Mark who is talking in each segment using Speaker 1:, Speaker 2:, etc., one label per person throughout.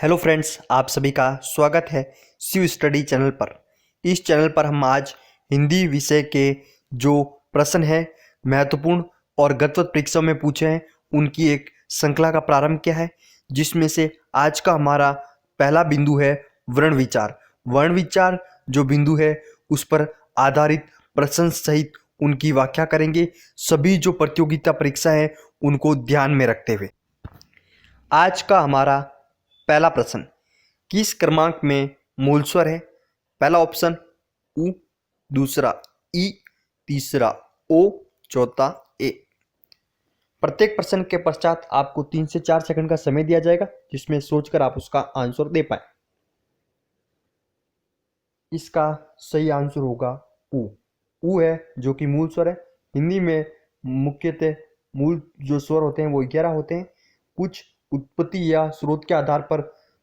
Speaker 1: Hello friends, आप सभी का स्वागत है शिव स्टडी चैनल पर। इस चैनल पर हम आज हिंदी विषय के जो प्रश्न हैं महत्वपूर्ण और गणित परीक्षा में पूछे हैं उनकी एक श्रृंखला का प्रारंभ किया है, जिसमें से आज का हमारा पहला बिंदु है वर्ण विचार। वर्ण विचार जो बिंदु है उस पर आधारित प्रश्न सहित उनकी व्याख्या करेंगे, सभी जो प्रतियोगिता परीक्षा है उनको ध्यान में रखते हुए। आज का हमारा पहला प्रश्न, किस क्रमांक में मूल स्वर है? पहला ऑप्शन उ, दूसरा ई, तीसरा ओ, चौथा ए। प्रत्येक प्रश्न के पश्चात आपको 3 से 4 सेकंड का समय दिया जाएगा, जिसमें सोचकर आप उसका आंसर दे पाए। इसका सही आंसर होगा उ। उ है जो कि मूल स्वर है। हिंदी में मुख्यतः मूल जो स्वर होते हैं वो 11 होते हैं। कुछ उत्पत्ति या स्रोत के आधार पर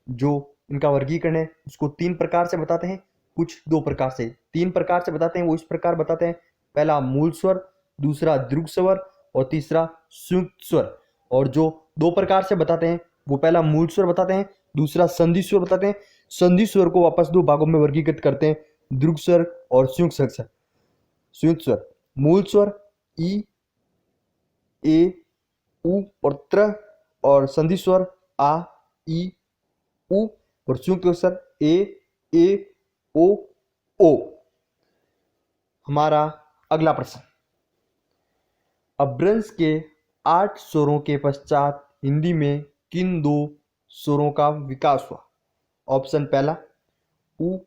Speaker 1: जो इनका वर्गीकरण है उसको 3 प्रकार से बताते हैं, कुछ 2 प्रकार से। 3 प्रकार से बताते हैं वो इस प्रकार बताते हैं, पहला मूल स्वर, दूसरा दीर्घ स्वर और तीसरा संयुक्त स्वर। और जो 2 प्रकार से बताते हैं वो पहला मूल स्वर बताते हैं, दूसरा संधि स्वर बताते हैं। संधि स्वर को वापस 2 भागों में वर्गीकृत करते हैं, दीर्घ स्वर और संयुक्त स्वर। संयुक्त स्वर, मूल स्वर ई, ए, उ और त्र, और संधि स्वर आ, ई, उ और संयुक्त स्वर ए, ओ। हमारा अगला प्रश्न, अपभ्रंश के 8 स्वरों के पश्चात हिंदी में किन 2 स्वरों का विकास हुआ? ऑप्शन पहला उ,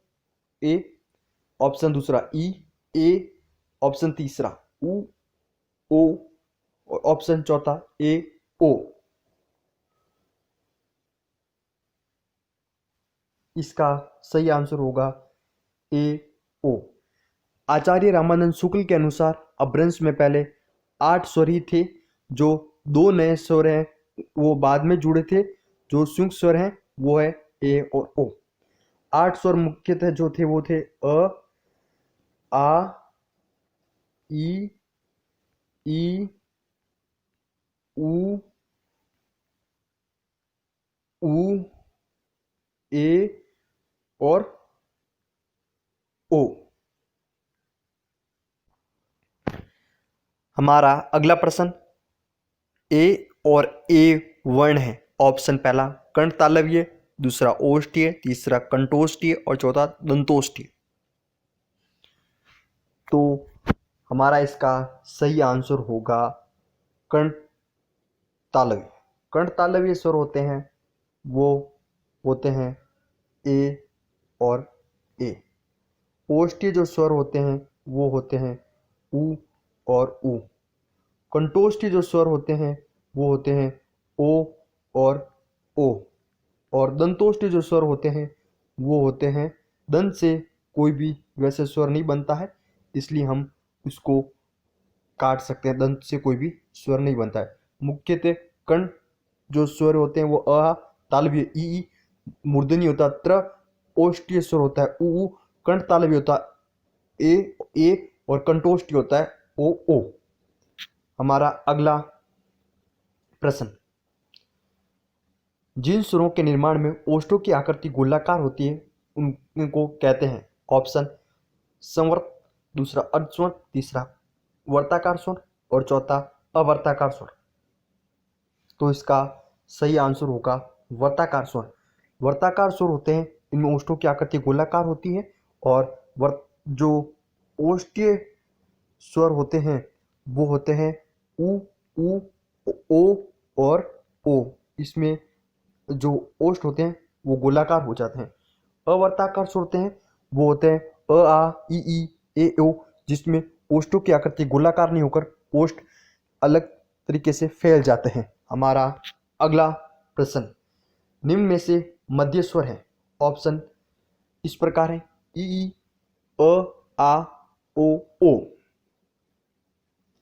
Speaker 1: ए, ऑप्शन दूसरा ई, ए, ऑप्शन तीसरा उ, ओ और ऑप्शन चौथा ए, ओ। इसका सही आंसर होगा ए, ओ। आचार्य रामानंद शुक्ल के अनुसार अपभ्रंश में पहले 8 स्वर ही थे, जो 2 नए स्वर हैं वो बाद में जुड़े थे। जो संयुक्त स्वर हैं वो है ए और ओ। 8 स्वर मुख्यतः जो थे वो थे अ, आ, ई, उ, ए और ओ। हमारा अगला प्रश्न, ए और ए वर्ण है। ऑप्शन पहला कर्ण तालव्य, दूसरा ओष्ठीय, तीसरा कंठोष्ठीय और चौथा दंतोष्ठीय। तो हमारा इसका सही आंसर होगा कर्ण तालव्य। कर्ण तालव्य स्वर होते हैं वो होते हैं ए और ए। ओष्ठीय जो स्वर होते हैं वो होते हैं उ और उ। कंठोष्ठीय जो स्वर होते हैं वो होते हैं ओ और ओ। और दंतोष्ठीय जो स्वर होते हैं वो होते हैं, दंत से कोई भी वैसे स्वर नहीं बनता है, इसलिए हम उसको काट सकते हैं। दंत से कोई भी स्वर नहीं बनता है। मुख्यतः कर्ण जो स्वर होते हैं वो अ, तालव्य ई, मूर्धन्य होता है त्र, ओष्ठीय स्वर होता है उ, कर्ण तालव्य होता है ए और कंठोष्ठीय होता है ओ। हमारा अगला प्रश्न, जिन स्वरों के निर्माण में ओष्ठों की आकृति गोलाकार होती है उनको कहते हैं? ऑप्शन संवर्त, दूसरा अर्धस्वर, तीसरा वर्ताकार स्वर और चौथा अवर्ताकार स्वर। तो इसका सही आंसर होगा वर्ताकार स्वर। वर्ताकार स्वर होते हैं इनमें ओष्ठों की आकृति गोलाकार होती है, और जो ओष्ठीय स्वर होते हैं वो होते हैं उ, ओ और ओ। इसमें जो ओष्ठ होते हैं वो गोलाकार हो जाते हैं। अवर्ताकार स्वर होते हैं वो होते हैं अ, आ, ई, ए, ओ, जिसमें ओष्ठों की आकृति गोलाकार नहीं होकर ओष्ठ अलग तरीके से फैल जाते हैं। हमारा अगला प्रश्न, निम्न में से मध्य स्वर है। ऑप्शन इस प्रकार है ई, अ, आ, ओ।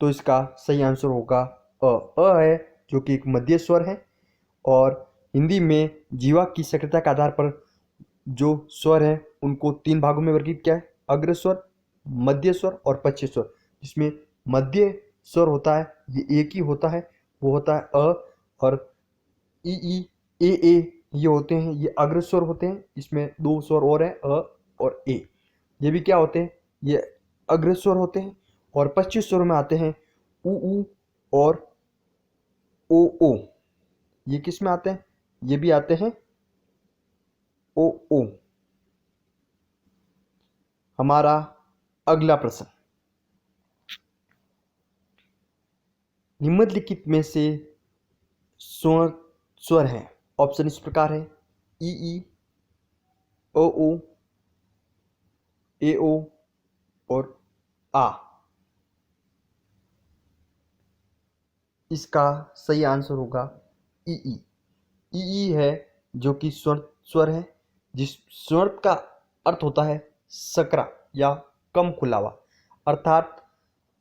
Speaker 1: तो इसका सही आंसर होगा अ है जो कि एक मध्य स्वर है। और हिंदी में जीवा की सक्रियता के आधार पर जो स्वर है उनको 3 भागों में वर्गीकृत किया है, अग्र स्वर, मध्य स्वर और पश्च स्वर। जिसमें मध्य स्वर होता है ये एक ही होता है, वो होता है अ, और ई, ए ये होते हैं, ये अग्र स्वर होते हैं। इसमें दो स्वर और हैं, अ और ए। ये भी क्या होते हैं, ये अग्र स्वर होते हैं। और 25 स्वर में आते हैं उ और ओ। ये किस में आते हैं, ये भी आते हैं ओ। हमारा अगला प्रश्न, निम्नलिखित में से स्वर हैं। ऑप्शन इस प्रकार है, ई, ओ, ए ओ और आ। इसका सही आंसर होगा ई। ई है जो कि स्वर है, जिस स्वर का अर्थ होता है सकरा या कम खुला हुआ, अर्थात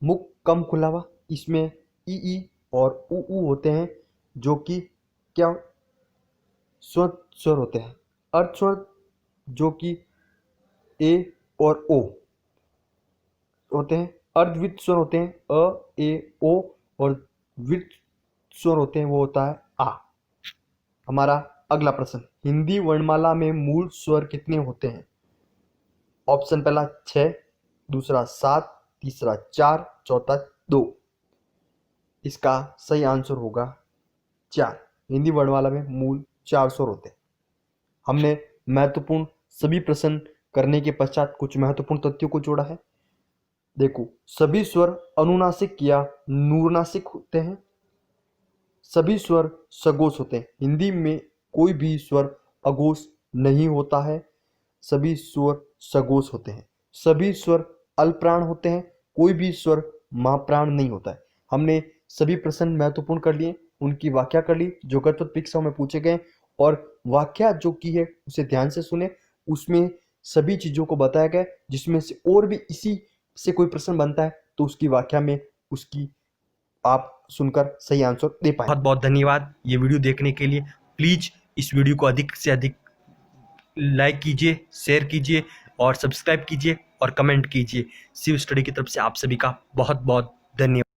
Speaker 1: मुख कम खुला हुआ। इसमें ई और उ होते हैं जो कि क्या स्वर होते हैं। अर्थ स्वर जो कि ए और ओ होते हैं। अर्धवृत्त स्वर होते हैं अ, ए, ओ। और वृत्त स्वर होते हैं वो होता है आ। हमारा अगला प्रश्न, हिंदी वर्णमाला में मूल स्वर कितने होते हैं। ऑप्शन पहला 6, दूसरा 7, तीसरा 4, चौथा 2। इसका सही आंसर होगा 4। हिंदी वर्णमाला में मूल 4 स्वर होते हैं। हमने महत्वपूर्ण सभी प्रश्न करने के पश्चात कुछ महत्वपूर्ण तथ्यों को जोड़ा है। देखो, सभी स्वर अनुनासिक या नूरनासिक होते हैं। सभी स्वर सघोष होते हैं। हिंदी में कोई भी स्वर अघोष नहीं होता है, सभी स्वर सघोष होते हैं। सभी स्वर अल्पप्राण होते हैं, कोई भी स्वर महाप्राण नहीं होता है। हमने सभी प्रश्न महत्वपूर्ण कर लिए, उनकी व्याख्या कर ली जो गत परीक्षाओं में पूछे गए, और व्याख्या जो की है उसे ध्यान से सुने। उसमें सभी चीजों को बताया गया, जिसमें से और भी इसी से कोई प्रश्न बनता है तो उसकी व्याख्या में उसकी आप सुनकर सही आंसर दे पाए। बहुत बहुत धन्यवाद ये वीडियो देखने के लिए। प्लीज इस वीडियो को अधिक से अधिक लाइक कीजिए, शेयर कीजिए और सब्सक्राइब कीजिए और कमेंट कीजिए। शिव स्टडी की तरफ से आप सभी का बहुत बहुत धन्यवाद।